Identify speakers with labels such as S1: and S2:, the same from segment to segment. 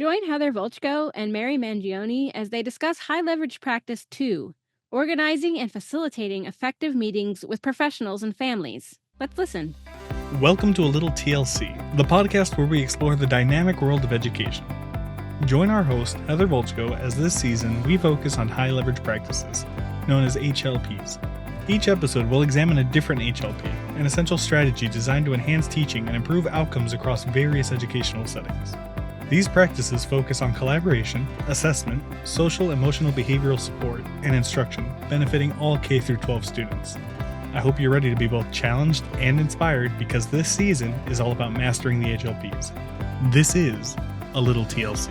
S1: Join Heather Volchko and Mary Mangione as they discuss High Leverage Practice 2, organizing and facilitating effective meetings with professionals and families. Let's listen.
S2: Welcome to A Little TLC, the podcast where we explore the dynamic world of education. Join our host, Heather Volchko, as this season we focus on high leverage practices, known as HLPs. Each episode will examine a different HLP, an essential strategy designed to enhance teaching and improve outcomes across various educational settings. These practices focus on collaboration, assessment, social emotional behavioral support, and instruction, benefiting all K-12 students. I hope you're ready to be both challenged and inspired because this season is all about mastering the HLPs. This is A Little TLC.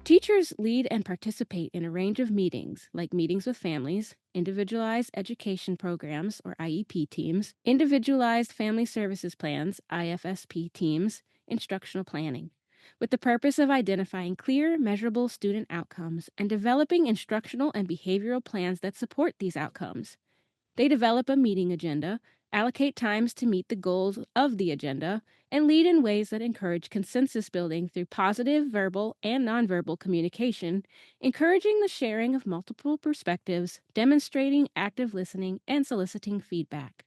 S1: Teachers lead and participate in a range of meetings, like meetings with families, individualized education programs, or IEP teams, individualized family services plans, IFSP teams, instructional planning, with the purpose of identifying clear, measurable student outcomes and developing instructional and behavioral plans that support these outcomes. They develop a meeting agenda, allocate times to meet the goals of the agenda, and lead in ways that encourage consensus building through positive verbal and nonverbal communication, encouraging the sharing of multiple perspectives, demonstrating active listening, and soliciting feedback.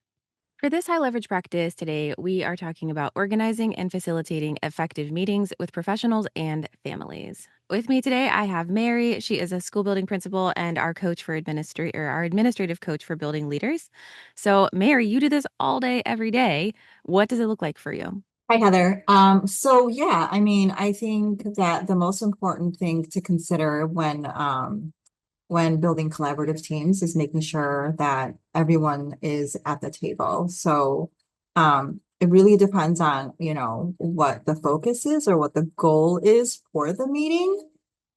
S3: For this high leverage practice today, we are talking about organizing and facilitating effective meetings with professionals and families. With me today, I have Mary. She is a school building principal and our administrative coach for building leaders. So, Mary, you do this all day, every day. What does it look like for you?
S4: Hi, Heather. I think that the most important thing to consider when building collaborative teams is making sure that everyone is at the table. So it really depends on, what the focus is or what the goal is for the meeting.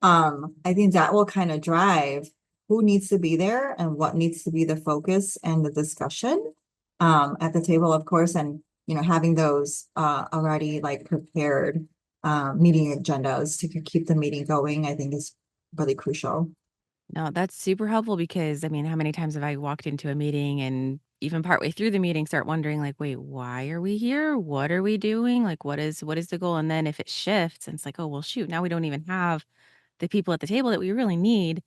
S4: I think that will kind of drive who needs to be there and what needs to be the focus and the discussion at the table, of course, and having those already like prepared meeting agendas to keep the meeting going, I think is really crucial.
S3: No, that's super helpful because, how many times have I walked into a meeting and even partway through the meeting start wondering like, wait, why are we here? What are we doing? Like, what is the goal? And then if it shifts and it's like, oh, well, shoot, now we don't even have the people at the table that we really need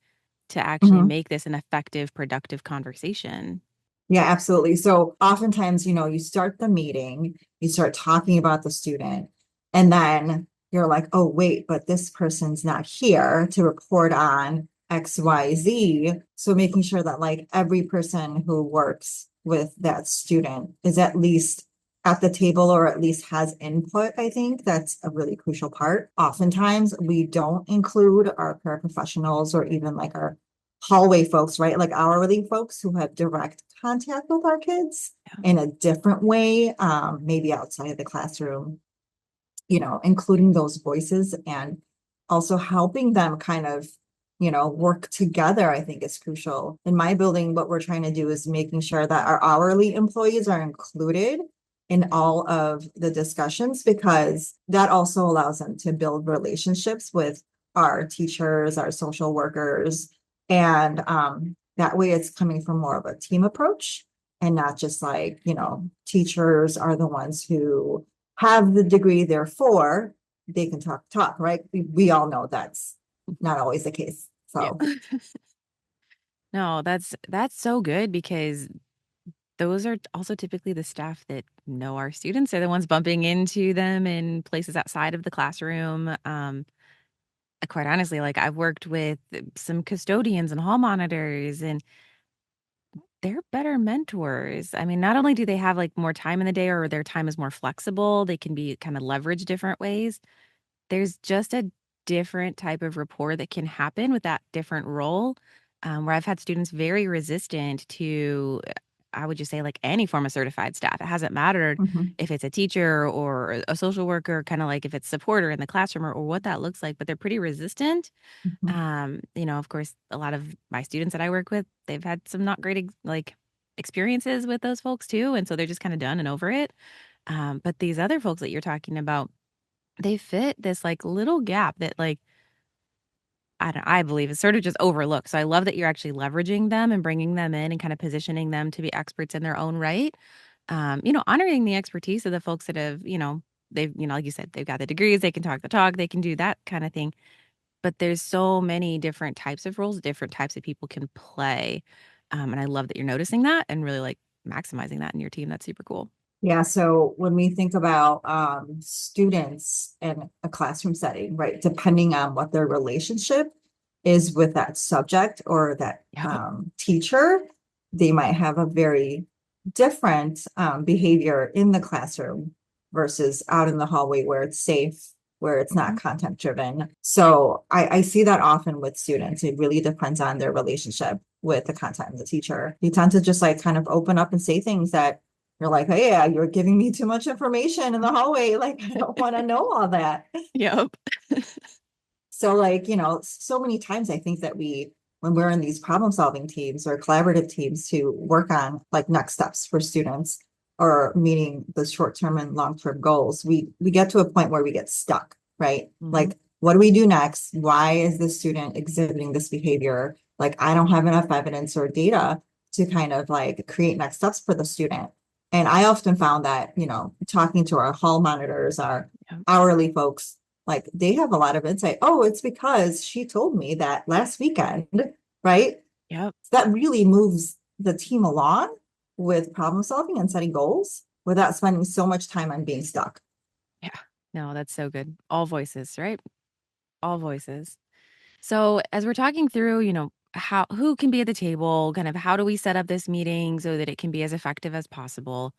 S3: to actually make this an effective, productive conversation.
S4: Yeah, absolutely. So oftentimes, you start the meeting, you start talking about the student, and then you're like, oh, wait, but this person's not here to report on XYZ. So making sure that like every person who works with that student is at least at the table or at least has input, I think that's a really crucial part. Oftentimes we don't include our paraprofessionals or even like our hallway folks, right? Like hourly folks who have direct contact with our kids in a different way, maybe outside of the classroom, including those voices and also helping them kind of work together, I think is crucial. In my building, what we're trying to do is making sure that our hourly employees are included in all of the discussions, because that also allows them to build relationships with our teachers, our social workers. And that way it's coming from more of a team approach and not just like, teachers are the ones who have the degree, therefore they can talk, right? We all know that's not always the case. So
S3: No, that's so good because those are also typically the staff that know our students. They're the ones bumping into them in places outside of the classroom. Quite honestly, like I've worked with some custodians and hall monitors, and they're better mentors. Not only do they have like more time in the day or their time is more flexible, they can be kind of leveraged different ways. There's just a different type of rapport that can happen with that different role, where I've had students very resistant to, I would just say, like any form of certified staff. It hasn't mattered if it's a teacher or a social worker, kind of like if it's supporter in the classroom or what that looks like, but they're pretty resistant. Of course, a lot of my students that I work with, they've had some not great experiences with those folks too. And so they're just kind of done and over it. But these other folks that you're talking about, they fit this like little gap that like I believe is sort of just overlooked. So I love that you're actually leveraging them and bringing them in and kind of positioning them to be experts in their own right. Honoring the expertise of the folks that have, they've, like you said, they've got the degrees, they can talk the talk, they can do that kind of thing. But there's so many different types of roles, different types of people can play. And I love that you're noticing that and really like maximizing that in your team. That's super cool.
S4: Yeah, so when we think about students in a classroom setting, right, depending on what their relationship is with that subject or that
S3: Yep.
S4: teacher, they might have a very different behavior in the classroom versus out in the hallway where it's safe, where it's not
S3: Mhm.
S4: content driven. So I see that often with students. It really depends on their relationship with the content and the teacher. You tend to just like kind of open up and say things that you're like, hey, yeah, you're giving me too much information in the hallway. Like, I don't want to know all that.
S3: Yep.
S4: So, like, so many times I think that when we're in these problem solving teams or collaborative teams to work on like next steps for students or meeting the short term and long term goals, we get to a point where we get stuck, right?
S3: Mhm.
S4: Like, what do we do next? Why is this student exhibiting this behavior? Like, I don't have enough evidence or data to kind of like create next steps for the student. And I often found that, talking to our hall monitors, our
S3: Yep.
S4: hourly folks, like they have a lot of insight. Oh, it's because she told me that last weekend, right?
S3: Yep.
S4: That really moves the team along with problem solving and setting goals without spending so much time on being stuck.
S3: Yeah. No, that's so good. All voices, right? All voices. So as we're talking through, who can be at the table, kind of how do we set up this meeting so that it can be as effective as possible?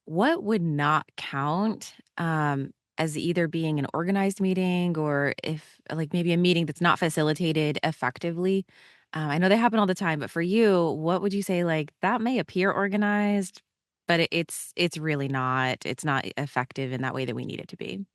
S3: What would not count as either being an organized meeting or if like maybe a meeting that's not facilitated effectively? I know they happen all the time, but for you, what would you say like that may appear organized, but it's really not. It's not effective in that way that we need it to be.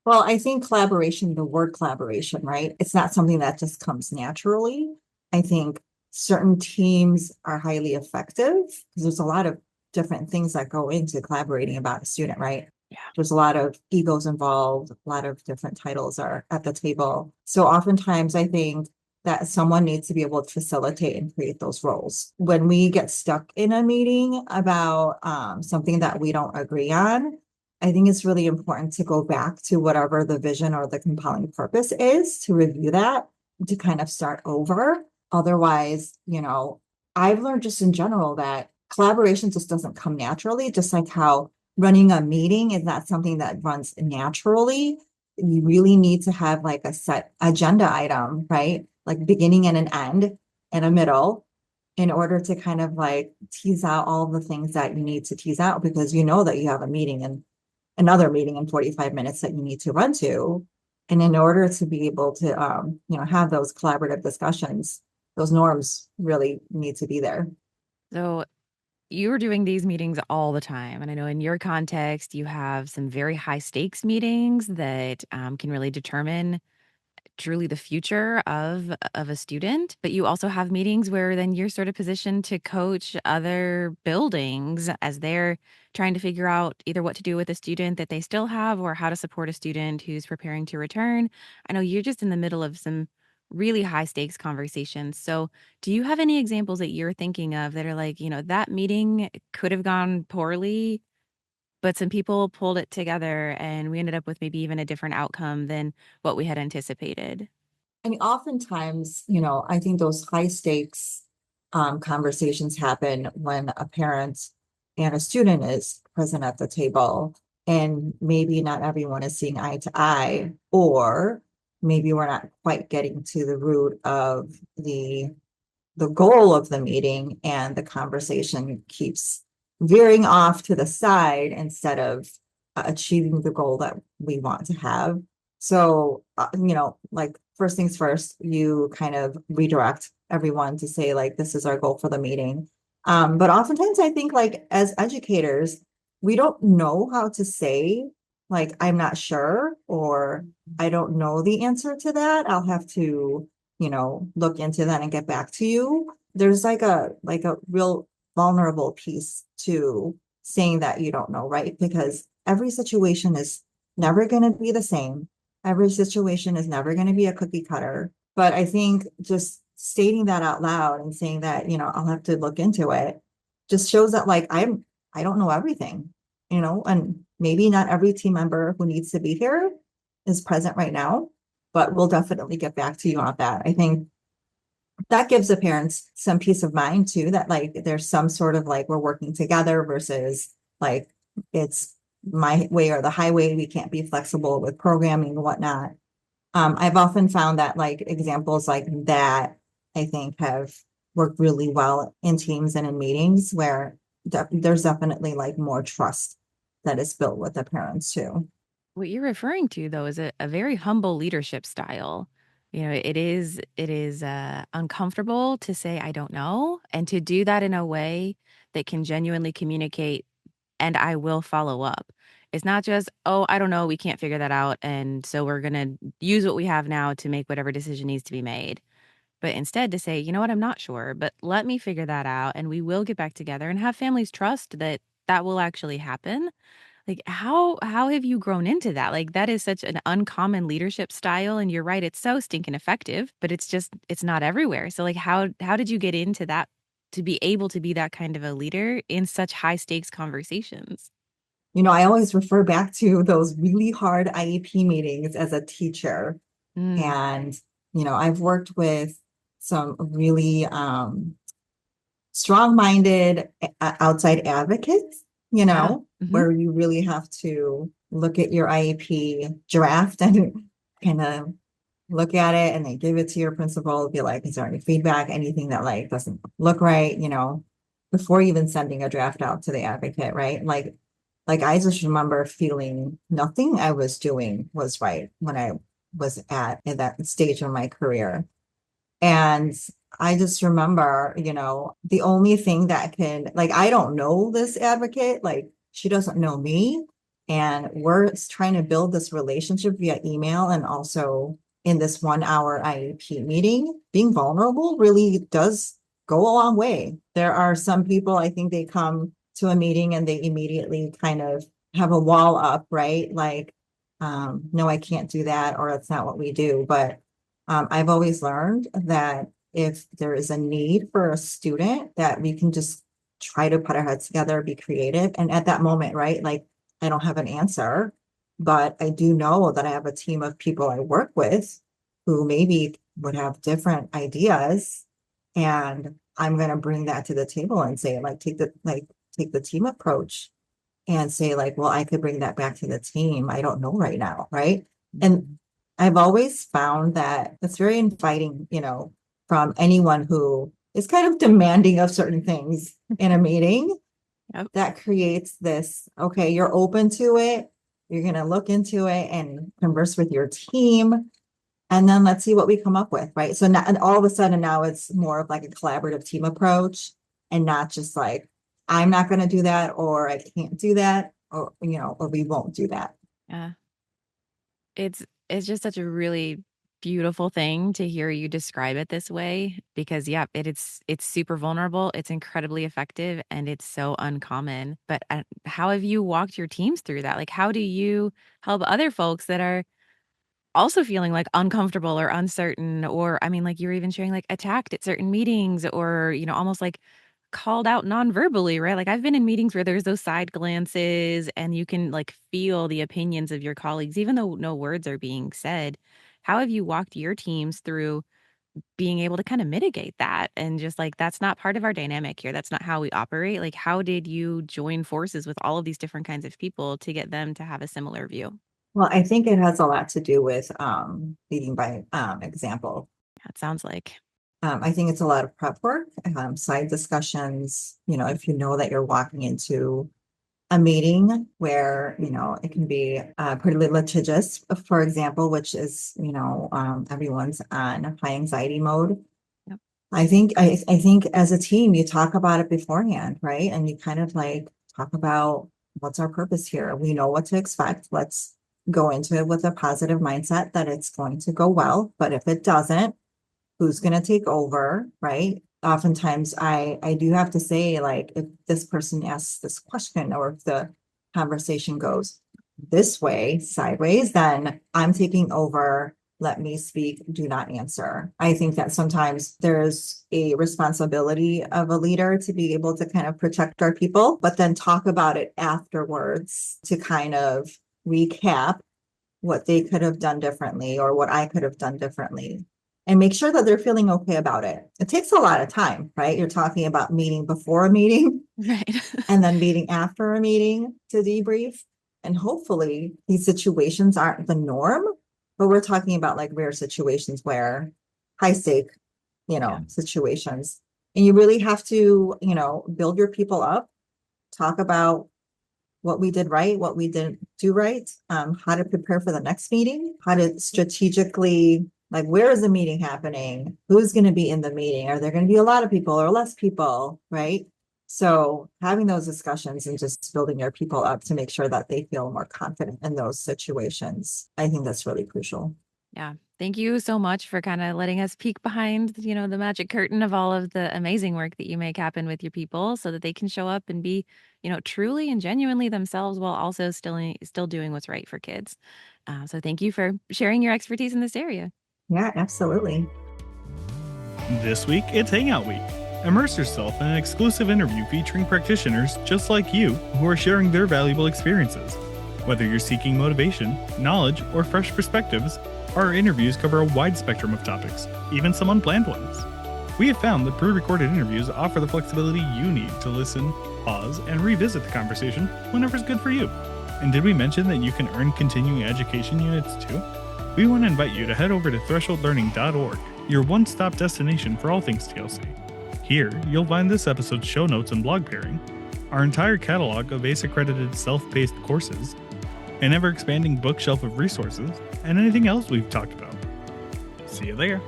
S4: Well, I think collaboration, the word collaboration, right? It's not something that just comes naturally. I think certain teams are highly effective because there's a lot of different things that go into collaborating about a student, right?
S3: Yeah.
S4: There's a lot of egos involved, a lot of different titles are at the table. So oftentimes I think that someone needs to be able to facilitate and create those roles. When we get stuck in a meeting about something that we don't agree on, I think it's really important to go back to whatever the vision or the compelling purpose is to review that, to kind of start over. Otherwise, I've learned just in general that collaboration just doesn't come naturally, just like how running a meeting is not something that runs naturally. You really need to have like a set agenda item, right? Like beginning and an end and a middle in order to kind of like tease out all the things that you need to tease out because you know that you have a meeting and another meeting in 45 minutes that you need to run to. And in order to be able to, have those collaborative discussions, those norms really need to be there.
S3: So you're doing these meetings all the time. And I know in your context, you have some very high stakes meetings that can really determine truly the future of a student, but you also have meetings where then you're sort of positioned to coach other buildings as they're trying to figure out either what to do with a student that they still have or how to support a student who's preparing to return. I know you're just in the middle of some really high stakes conversations. So, do you have any examples that you're thinking of that are like, that meeting could have gone poorly, but some people pulled it together and we ended up with maybe even a different outcome than what we had anticipated?
S4: I mean, oftentimes, I think those high stakes conversations happen when a parent and a student is present at the table, and maybe not everyone is seeing eye to eye, or maybe we're not quite getting to the root of the goal of the meeting, and the conversation keeps veering off to the side instead of achieving the goal that we want to have. So, like first things first, you kind of redirect everyone to say, like, this is our goal for the meeting. But oftentimes I think like as educators, we don't know how to say, like, I'm not sure, or I don't know the answer to that. I'll have to, look into that and get back to you. There's like a real vulnerable piece to saying that you don't know, right? Because every situation is never going to be the same. Every situation is never going to be a cookie cutter. But I think just stating that out loud and saying that, I'll have to look into it just shows that like I don't know everything, and maybe not every team member who needs to be here is present right now, but we'll definitely get back to you on that. I think that gives the parents some peace of mind too, that like there's some sort of like we're working together versus like it's my way or the highway. We can't be flexible with programming and whatnot. I've often found that like examples like that, I think have worked really well in teams and in meetings where there's definitely like more trust that is built with the parents too.
S3: What you're referring to, though, is a very humble leadership style. You know, it is uncomfortable to say I don't know, and to do that in a way that can genuinely communicate, and I will follow up. It's not just, oh, I don't know, we can't figure that out, and so we're gonna use what we have now to make whatever decision needs to be made. But instead to say, you know what, I'm not sure, but let me figure that out, and we will get back together, and have families trust that that will actually happen. Like, how have you grown into that? Like, that is such an uncommon leadership style, and you're right, it's so stinking effective, but it's just it's not everywhere. So, like, how did you get into that to be able to be that kind of a leader in such high stakes conversations?
S4: I always refer back to those really hard IEP meetings as a teacher.
S3: Mm,
S4: And, I've worked with some really strong-minded outside advocates,
S3: yeah. Mhm.
S4: where you really have to look at your IEP draft and kind of look at it and then give it to your principal, be like, is there any feedback, anything that like doesn't look right, before even sending a draft out to the advocate, right? Like I just remember feeling nothing I was doing was right when I was at that stage of my career. And I just remember, the only thing that can, like, I don't know this advocate, like, she doesn't know me. And we're trying to build this relationship via email and also in this 1 hour IEP meeting. Being vulnerable really does go a long way. There are some people, I think they come to a meeting and they immediately kind of have a wall up, right? Like, no, I can't do that, or that's not what we do. But I've always learned that if there is a need for a student, that we can just try to put our heads together, be creative. And at that moment, right, like I don't have an answer, but I do know that I have a team of people I work with who maybe would have different ideas. And I'm going to bring that to the table and say, like, take the team approach and say like, well, I could bring that back to the team. I don't know right now, right? And I've always found that it's very inviting, from anyone who is kind of demanding of certain things in a meeting.
S3: Yep.
S4: That creates this, okay, you're open to it. You're going to look into it and converse with your team. And then let's see what we come up with, right? So now, and all of a sudden now it's more of like a collaborative team approach and not just like, I'm not going to do that, or I can't do that, or, or we won't do that.
S3: Yeah. It's just such a really beautiful thing to hear you describe it this way because yeah, it's super vulnerable, it's incredibly effective, and it's so uncommon. But how have you walked your teams through that? Like, how do you help other folks that are also feeling like uncomfortable or uncertain, or I mean, like you're even sharing like attacked at certain meetings, or almost like called out non-verbally, right? Like I've been in meetings where there's those side glances and you can like feel the opinions of your colleagues even though no words are being said. How have you walked your teams through being able to kind of mitigate that and just like that's not part of our dynamic here. That's not how we operate. Like how did you join forces with all of these different kinds of people to get them to have a similar view?
S4: Well, I think it has a lot to do with leading by example.
S3: That sounds like.
S4: I think it's a lot of prep work, side discussions, if you know that you're walking into a meeting where, it can be pretty litigious, for example, which is, everyone's on high anxiety mode.
S3: Yep.
S4: I think as a team, you talk about it beforehand, right? And you kind of like talk about what's our purpose here. We know what to expect. Let's go into it with a positive mindset that it's going to go well. But if it doesn't, who's going to take over, right? Oftentimes I do have to say, like, if this person asks this question or if the conversation goes this way, sideways, then I'm taking over let me speak, do not answer. I think that sometimes there's a responsibility of a leader to be able to kind of protect our people, but then talk about it afterwards to kind of recap what they could have done differently or what I could have done differently and make sure that they're feeling okay about it. It takes a lot of time, right? You're talking about meeting before a meeting
S3: Right.
S4: and then meeting after a meeting to debrief. And hopefully these situations aren't the norm, but we're talking about like rare situations where high stake,
S3: Yeah.
S4: situations. And you really have to, build your people up, talk about what we did right, what we didn't do right, how to prepare for the next meeting, how to strategically, like, where is the meeting happening? Who's going to be in the meeting? Are there going to be a lot of people or less people, right? So having those discussions and just building your people up to make sure that they feel more confident in those situations, I think that's really crucial.
S3: Yeah. Thank you so much for kind of letting us peek behind, the magic curtain of all of the amazing work that you make happen with your people so that they can show up and be, truly and genuinely themselves while also still doing what's right for kids. So thank you for sharing your expertise in this area.
S4: Yeah, absolutely.
S2: This week, it's Hangout Week. Immerse yourself in an exclusive interview featuring practitioners just like you who are sharing their valuable experiences. Whether you're seeking motivation, knowledge, or fresh perspectives, our interviews cover a wide spectrum of topics, even some unplanned ones. We have found that pre-recorded interviews offer the flexibility you need to listen, pause, and revisit the conversation whenever's good for you. And did we mention that you can earn continuing education units too? We want to invite you to head over to thresholdlearning.org, your one-stop destination for all things TLC. Here, you'll find this episode's show notes and blog pairing, our entire catalog of ACE-accredited self-paced courses, an ever-expanding bookshelf of resources, and anything else we've talked about. See you there.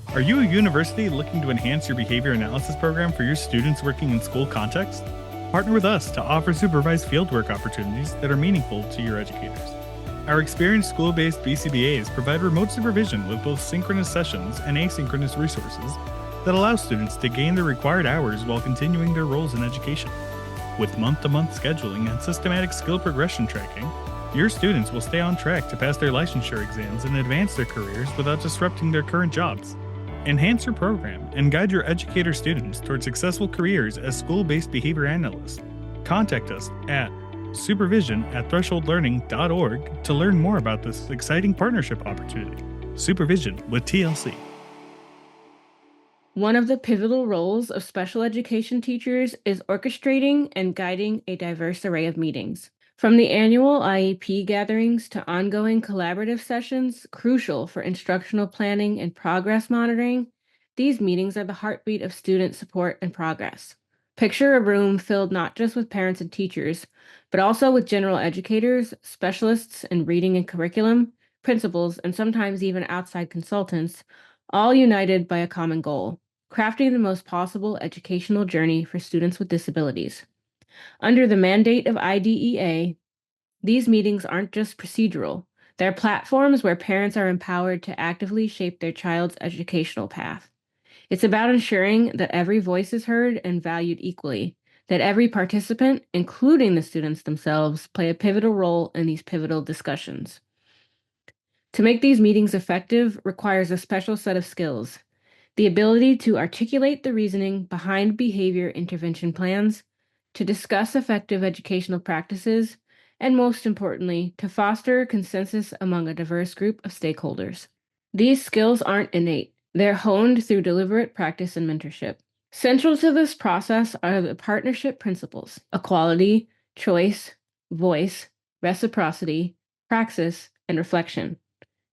S2: Are you a university looking to enhance your behavior analysis program for your students working in school context? Partner with us to offer supervised fieldwork opportunities that are meaningful to your educators. Our experienced school-based BCBAs provide remote supervision with both synchronous sessions and asynchronous resources that allow students to gain the required hours while continuing their roles in education. With month-to-month scheduling and systematic skill progression tracking, your students will stay on track to pass their licensure exams and advance their careers without disrupting their current jobs. Enhance your program and guide your educator students toward successful careers as school-based behavior analysts. Contact us at supervision@thresholdlearning.org to learn more about this exciting partnership opportunity. Supervision with TLC.
S1: One of the pivotal roles of special education teachers is orchestrating and guiding a diverse array of meetings. From the annual IEP gatherings to ongoing collaborative sessions, crucial for instructional planning and progress monitoring, these meetings are the heartbeat of student support and progress. Picture a room filled not just with parents and teachers, but also with general educators, specialists in reading and curriculum, principals, and sometimes even outside consultants, all united by a common goal: crafting the most possible educational journey for students with disabilities. Under the mandate of IDEA, these meetings aren't just procedural. They're platforms where parents are empowered to actively shape their child's educational path. It's about ensuring that every voice is heard and valued equally, that every participant, including the students themselves, play a pivotal role in these pivotal discussions. To make these meetings effective requires a special set of skills: the ability to articulate the reasoning behind behavior intervention plans, to discuss effective educational practices, and most importantly, to foster consensus among a diverse group of stakeholders. These skills aren't innate, they're honed through deliberate practice and mentorship. Central to this process are the partnership principles: equality, choice, voice, reciprocity, praxis, and reflection.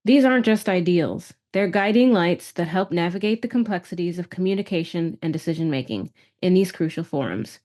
S1: These aren't just ideals, they're guiding lights that help navigate the complexities of communication and decision-making in these crucial forums.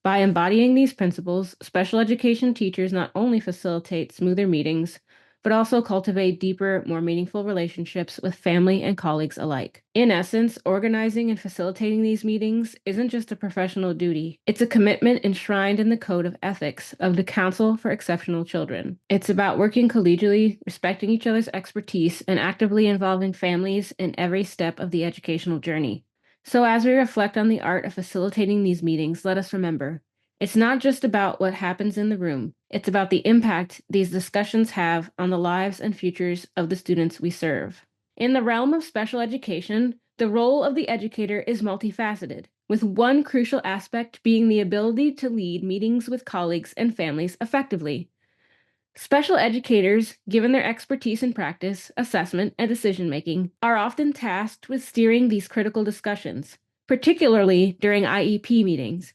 S1: By embodying these principles, special education teachers not only facilitate smoother meetings, but also cultivate deeper, more meaningful relationships with family and colleagues alike. In essence, organizing and facilitating these meetings isn't just a professional duty, it's a commitment enshrined in the Code of Ethics of the Council for Exceptional Children. It's about working collegially, respecting each other's expertise, and actively involving families in every step of the educational journey. So as we reflect on the art of facilitating these meetings, let us remember, it's not just about what happens in the room, It's about the impact these discussions have on the lives and futures of the students we serve. In the realm of special education, the role of the educator is multifaceted, with one crucial aspect being the ability to lead meetings with colleagues and families effectively. Special educators, given their expertise in practice, assessment, and decision making, are often tasked with steering these critical discussions, particularly during IEP meetings.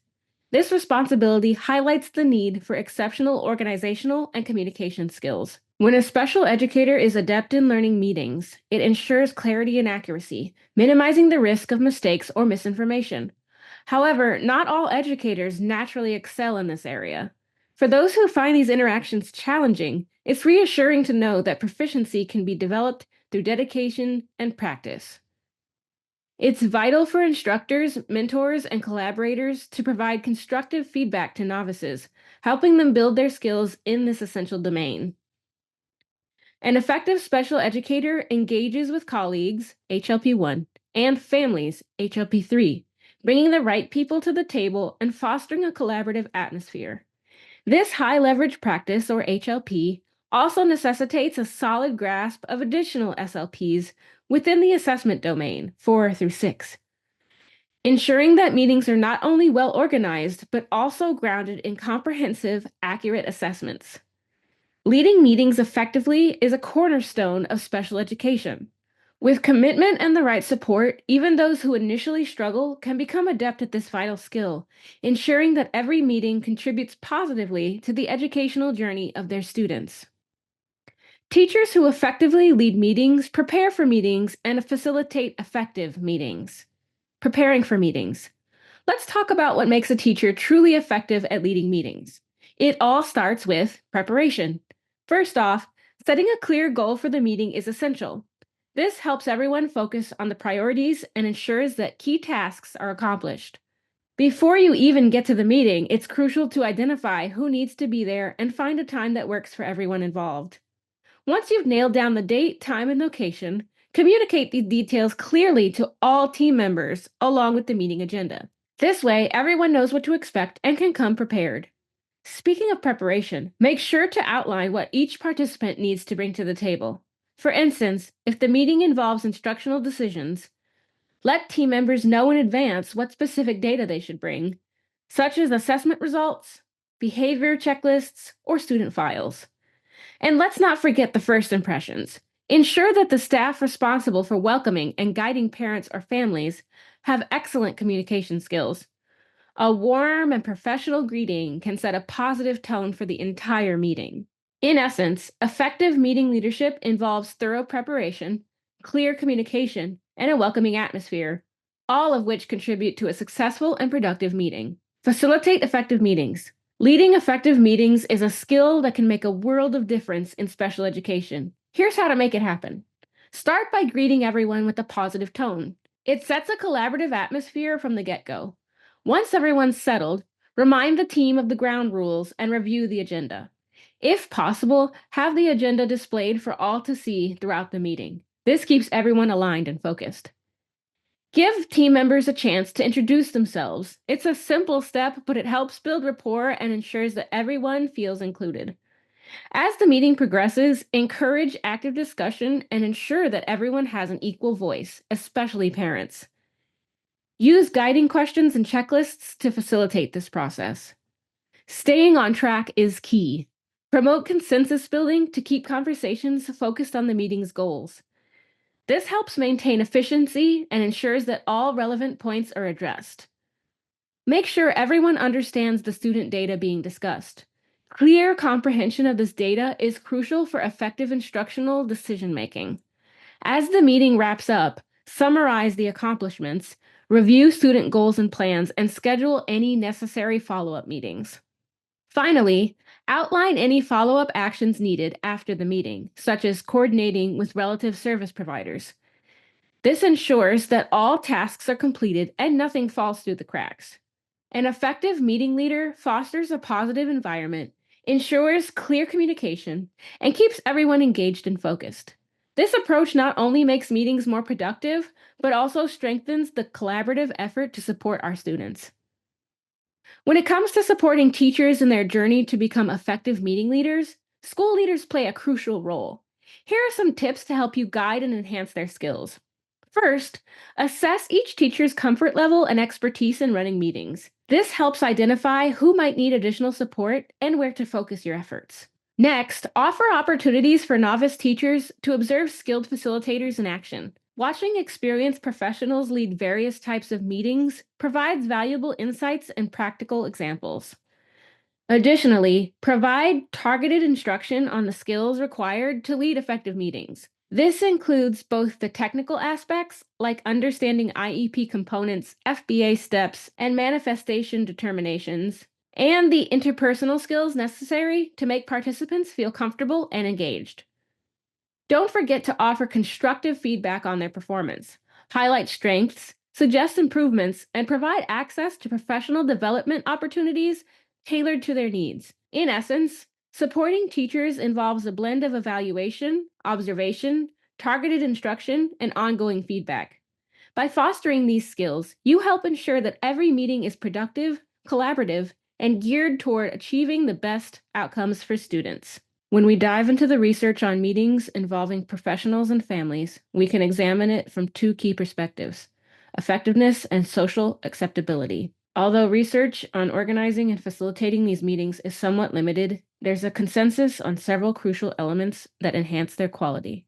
S1: This responsibility highlights the need for exceptional organizational and communication skills. When a special educator is adept in learning meetings, it ensures clarity and accuracy, minimizing the risk of mistakes or misinformation. However, not all educators naturally excel in this area. For those who find these interactions challenging, it's reassuring to know that proficiency can be developed through dedication and practice. It's vital for instructors, mentors, and collaborators to provide constructive feedback to novices, helping them build their skills in this essential domain. An effective special educator engages with colleagues, HLP1, and families, HLP3, bringing the right people to the table and fostering a collaborative atmosphere. This high leverage practice, or HLP, also necessitates a solid grasp of additional SLPs within the assessment domain, 4 through 6. Ensuring that meetings are not only well organized, but also grounded in comprehensive, accurate assessments. Leading meetings effectively is a cornerstone of special education. With commitment and the right support, even those who initially struggle can become adept at this vital skill, ensuring that every meeting contributes positively to the educational journey of their students. Teachers who effectively lead meetings, prepare for meetings, and facilitate effective meetings. Preparing for meetings. Let's talk about what makes a teacher truly effective at leading meetings. It all starts with preparation. First off, setting a clear goal for the meeting is essential. This helps everyone focus on the priorities and ensures that key tasks are accomplished. Before you even get to the meeting, it's crucial to identify who needs to be there and find a time that works for everyone involved. Once you've nailed down the date, time, and location, communicate these details clearly to all team members along with the meeting agenda. This way, everyone knows what to expect and can come prepared. Speaking of preparation, make sure to outline what each participant needs to bring to the table. For instance, if the meeting involves instructional decisions, let team members know in advance what specific data they should bring, such as assessment results, behavior checklists, or student files. And let's not forget the first impressions. Ensure that the staff responsible for welcoming and guiding parents or families have excellent communication skills. A warm and professional greeting can set a positive tone for the entire meeting. In essence, effective meeting leadership involves thorough preparation, clear communication, and a welcoming atmosphere, all of which contribute to a successful and productive meeting. Facilitate effective meetings. Leading effective meetings is a skill that can make a world of difference in special education. Here's how to make it happen. Start by greeting everyone with a positive tone. It sets a collaborative atmosphere from the get-go. Once everyone's settled, remind the team of the ground rules and review the agenda. If possible, have the agenda displayed for all to see throughout the meeting. This keeps everyone aligned and focused. Give team members a chance to introduce themselves. It's a simple step, but it helps build rapport and ensures that everyone feels included. As the meeting progresses, encourage active discussion and ensure that everyone has an equal voice, especially parents. Use guiding questions and checklists to facilitate this process. Staying on track is key. Promote consensus building to keep conversations focused on the meeting's goals. This helps maintain efficiency and ensures that all relevant points are addressed. Make sure everyone understands the student data being discussed. Clear comprehension of this data is crucial for effective instructional decision-making. As the meeting wraps up, summarize the accomplishments, review student goals and plans, and schedule any necessary follow-up meetings. Finally, outline any follow-up actions needed after the meeting, such as coordinating with relative service providers. This ensures that all tasks are completed and nothing falls through the cracks. An effective meeting leader fosters a positive environment, ensures clear communication, and keeps everyone engaged and focused. This approach not only makes meetings more productive, but also strengthens the collaborative effort to support our students. When it comes to supporting teachers in their journey to become effective meeting leaders, school leaders play a crucial role. Here are some tips to help you guide and enhance their skills. First, assess each teacher's comfort level and expertise in running meetings. This helps identify who might need additional support and where to focus your efforts. Next, offer opportunities for novice teachers to observe skilled facilitators in action. Watching experienced professionals lead various types of meetings provides valuable insights and practical examples. Additionally, provide targeted instruction on the skills required to lead effective meetings. This includes both the technical aspects, like understanding IEP components, FBA steps, and manifestation determinations, and the interpersonal skills necessary to make participants feel comfortable and engaged. Don't forget to offer constructive feedback on their performance. Highlight strengths, suggest improvements, and provide access to professional development opportunities tailored to their needs. In essence, supporting teachers involves a blend of evaluation, observation, targeted instruction, and ongoing feedback. By fostering these skills, you help ensure that every meeting is productive, collaborative, and geared toward achieving the best outcomes for students. When we dive into the research on meetings involving professionals and families, we can examine it from two key perspectives: effectiveness and social acceptability. Although research on organizing and facilitating these meetings is somewhat limited, there's a consensus on several crucial elements that enhance their quality.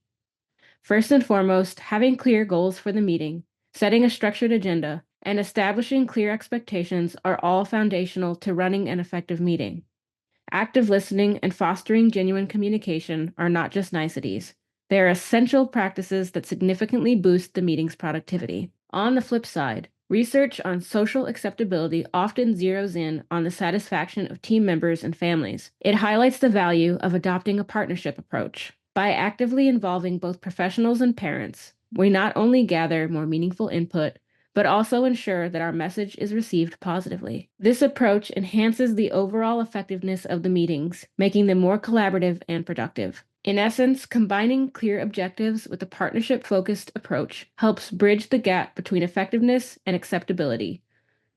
S1: First and foremost, having clear goals for the meeting, setting a structured agenda, and establishing clear expectations are all foundational to running an effective meeting. Active listening and fostering genuine communication are not just niceties. They are essential practices that significantly boost the meeting's productivity. On the flip side, research on social acceptability often zeroes in on the satisfaction of team members and families. It highlights the value of adopting a partnership approach. By actively involving both professionals and parents, we not only gather more meaningful input, but also ensure that our message is received positively. This approach enhances the overall effectiveness of the meetings, making them more collaborative and productive. In essence, combining clear objectives with a partnership-focused approach helps bridge the gap between effectiveness and acceptability,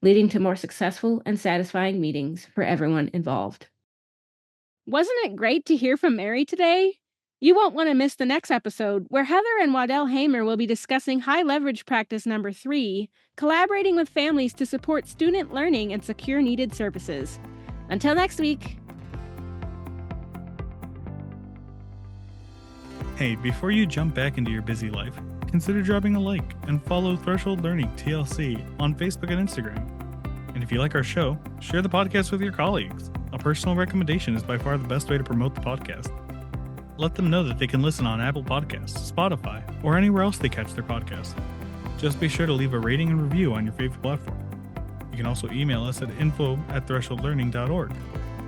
S1: leading to more successful and satisfying meetings for everyone involved. Wasn't it great to hear from Mary today? You won't want to miss the next episode, where Heather and Waddell Hamer will be discussing high leverage practice number 3, collaborating with families to support student learning and secure needed services. Until next week.
S2: Hey, before you jump back into your busy life, consider dropping a like and follow Threshold Learning TLC on Facebook and Instagram. And if you like our show, share the podcast with your colleagues. A personal recommendation is by far the best way to promote the podcast. Let them know that they can listen on Apple Podcasts, Spotify, or anywhere else they catch their podcasts. Just be sure to leave a rating and review on your favorite platform. You can also email us at info@thresholdlearning.org.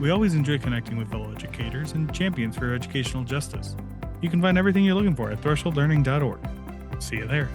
S2: We always enjoy connecting with fellow educators and champions for educational justice. You can find everything you're looking for at thresholdlearning.org. See you there.